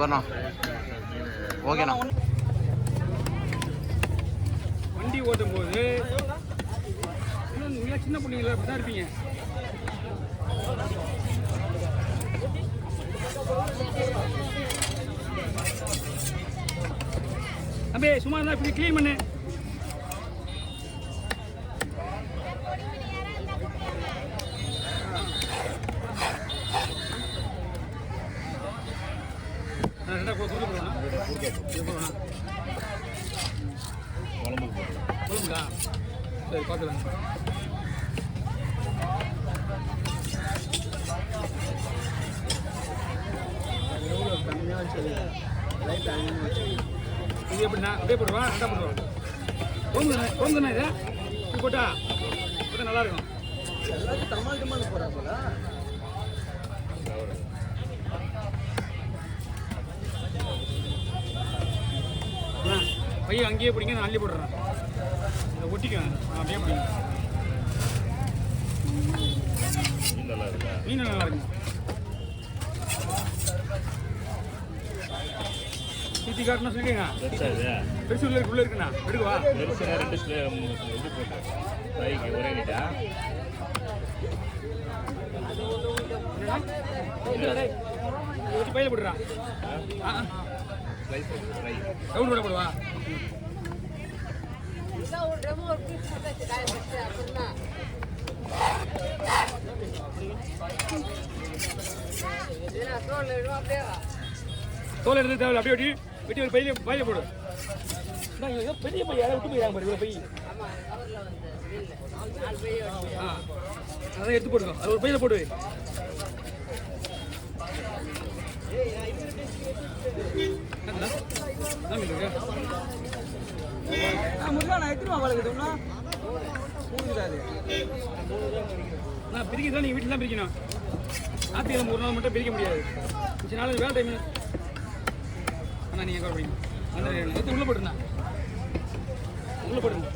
சூப்பர்ண்ணா. ஓகேண்ணா. வண்டி ஓட்டும் போது நீங்களா சின்ன பிள்ளைங்கள அப்படி தான் இருப்பீங்க. அப்படியே சும்மா இருந்தால் இப்படி க்ளீன் பண்ணு. குழம்புக்கா சரி பார்த்துக்கலாம். இது எப்படிண்ணா அப்படியே போடுவா ரெண்டா போடுவோம். குழம்பு தானே இது இது போட்டா போட்டா நல்லா இருக்கும். பையன் அங்கேயே பிடிங்க, நான் அள்ளி போடுறேன். இதை ஒட்டிக்குவேன் அப்படியே பிடிங்க. மீன் நல்லா இருக்குங்க. சீத்தி காட்டுனா சொல்லிக்கங்க. பெருசு உள்ள இருக்குண்ணா எடுக்குவா. பையில போடுறா. ரவுண்ட் விட போடுவா. தோல் எடுத்து தேவை அப்படியே வெட்டி வெட்டி ஒரு பையில போடு. பெரிய பைய விட்டு போயிடாங்க பாரு பை. அதான் எடுத்து போடுங்க. அது ஒரு பையில போடு. பிரிக்கிறதா நீங்க வீட்டில் தான் பிரிக்கணும். ஞாயிற்றுக்கிழமை ஒரு நாள் மட்டும் பிரிக்க முடியாது. மிச்ச நாள் வேலை டைம் அண்ணா நீங்கள் எங்கே பிடிக்கணும். அந்த எடுத்து உள்ளே போட்டுருந்தா உள்ளே போட்டுருங்க.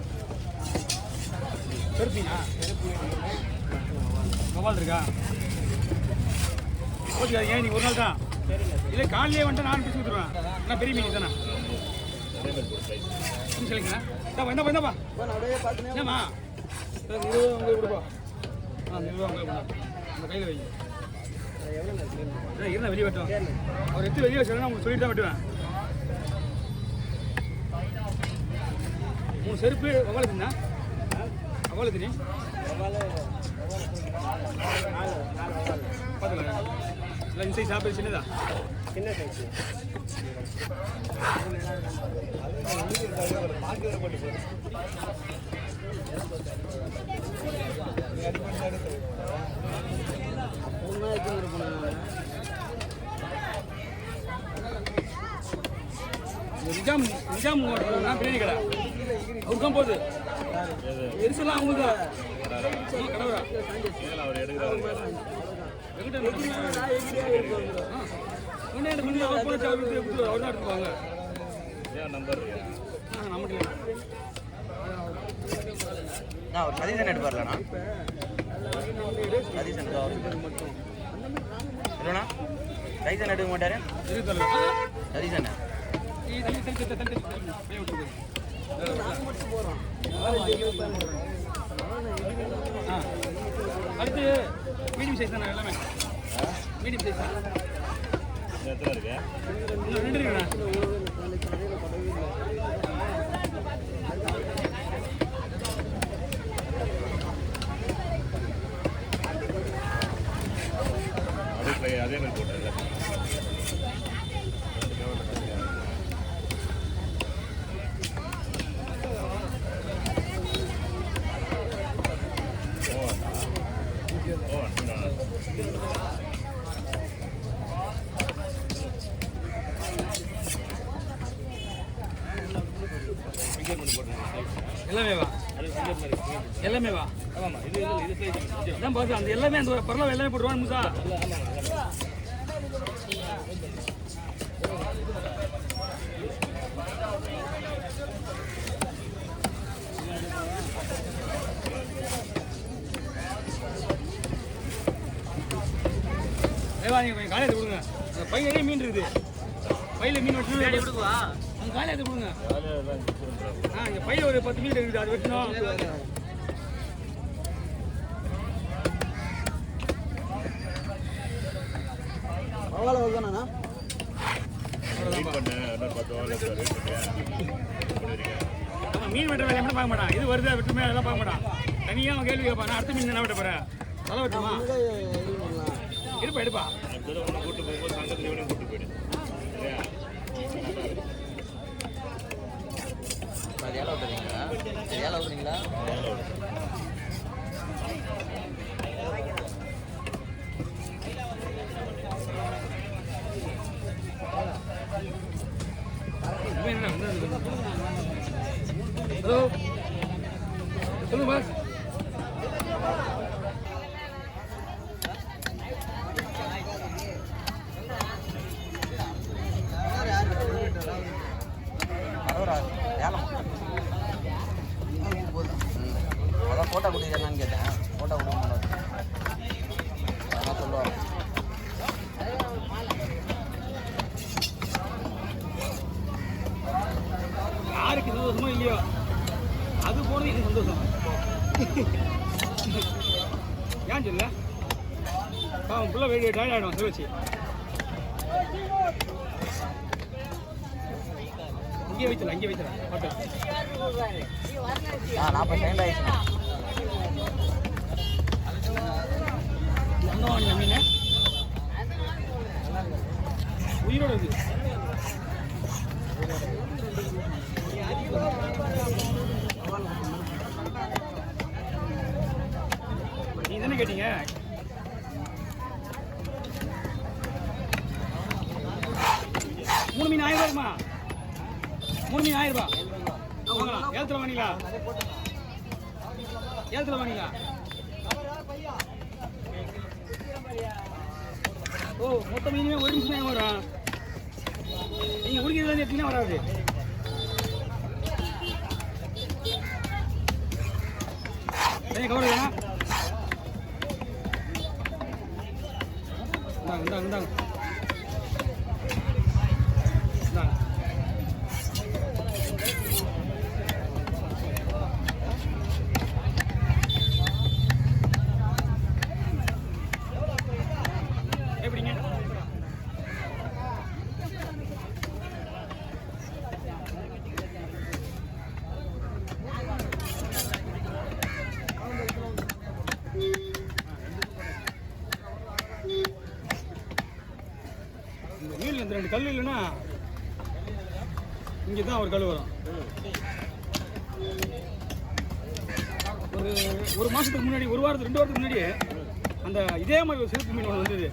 கருப்பீங்களா மொபைல் இருக்கா ஓகே. நீங்கள் ஒரு நாள் தான் இல்லை காலையிலே வந்துட்டு நான் பிடிச்சி கொடுத்துருவேன். ஆனால் பெரிய மீன் தானே சொல்லிங்கண்ணா. இந்தாப்பா இந்தாப்பா என்னம்மா 20 உங்களுக்கு கொடுப்பா. 20 உங்களுக்கு அந்த கையில் வைங்க. இருந்தால் வெளியே வெட்டுவோம். அவர் எடுத்து வெளியே வச்சுருந்தா உங்களுக்கு சொல்லிட்டு தான் வெட்டுவேன். 3 செருப்பு எவ்வளோ தின்னா எவ்வளோ தெரியும் பார்த்துக்கலாம். இல்லை இந்த சைஸ் சாப்பிட்டு சின்னதா சின்ன சைஸ் நிஜாம் பிரியாணி கடை அவருக்கும் போகுது. எரிசலாம் அவங்களுக்கு கடவுரா அவர் எடுத்துவாங்க. ஒரு சதீசன் எடுப்பார்லண்ணா. சதீசன் இல்லைண்ணா சதீசன் எடுக்க மாட்டாரு. சதீசன் அடுத்து மீடியம் சைஸ் தானே எல்லாமே மீடியம் சைஸ் தான். ரெண்டு இருக்குண்ணா. அதே மாதிரி போட்டு எல்லாமே வா இதான் பார்த்து அந்த எல்லாமே அந்த பரவாயில்ல எல்லாமே போட்டுருவாங்க முசா. வாங்க கொஞ்சம் காலையில் கொடுங்க. பையன் மீன் இருக்குது. பையில மீன் வெட்டணும் அந்த காலையை எடுத்து கொடுங்க. இங்கே பையில ஒரு 10 மீன் இருக்குது, அது வெட்டணும். மீன் வெட்டுற வேலையை மட்டும் பார்க்க மாட்டான். இது வருது வெட்டுமே அதெல்லாம் பார்க்க மாட்டான். தனியாக அவன் கேள்வி கேட்பான். நான் அடுத்த மீன் என்ன வெட்ட போகிறேன், தலை வெட்டுமா எடுப்பா கூட்டு போகும்போது சங்கத்தில் கூட்டு போயிடு. அது ஏழை விட்டுறீங்களா? ஏழை விட்டுறீங்களா? ஹலோ சொல்லுங்க பாஸ். அதான் ஃபோட்டோ கொடுக்குறேன்னு கேட்டேன். ஃபோட்டோ கொடுக்க அதான் சொல்லுவாங்க. யாருக்கு சந்தோஷமோ இல்லையோ அது போனது எனக்கு சந்தோஷம். ஏன் சொல்ல அவன் ஃபுல்லாக வெடி டயர்ட் ஆகிடும் சிவச்சி. இங்கே வைத்தலாம் பாட்டு 40 செகண்ட் ஆயிடுச்சு. அங்கே வாங்க மீன் உயிரோட இருக்குது. நீ தானே கேட்டீங்க. மூணு மீன் 1000 ரூபாய்மா. 3 மீன் 1000 ரூபாய் வாங்கலாம். ஏலத்தில் வாங்கிங்களா? ஏலத்தில் வாங்கிங்களா? ஓ மொத்த மீனுமே 1 நிமிஷம் தான் வரும். நீங்கள் உடுக்கிறதுலேருந்து எடுத்தீங்கன்னா வராது. கவர் வேணா இந்தாங்க. எப்படிங்க? இந்த மீனில் இந்த 2 கல் இல்லைன்னா இங்கே தான் ஒரு கல் வரும். ஒரு மாதத்துக்கு முன்னாடி, ஒரு வாரத்துக்கு 2 வாரத்துக்கு முன்னாடி அந்த இதே மாதிரி ஒரு சிறப்பு மீன் ஒன்று வந்தது.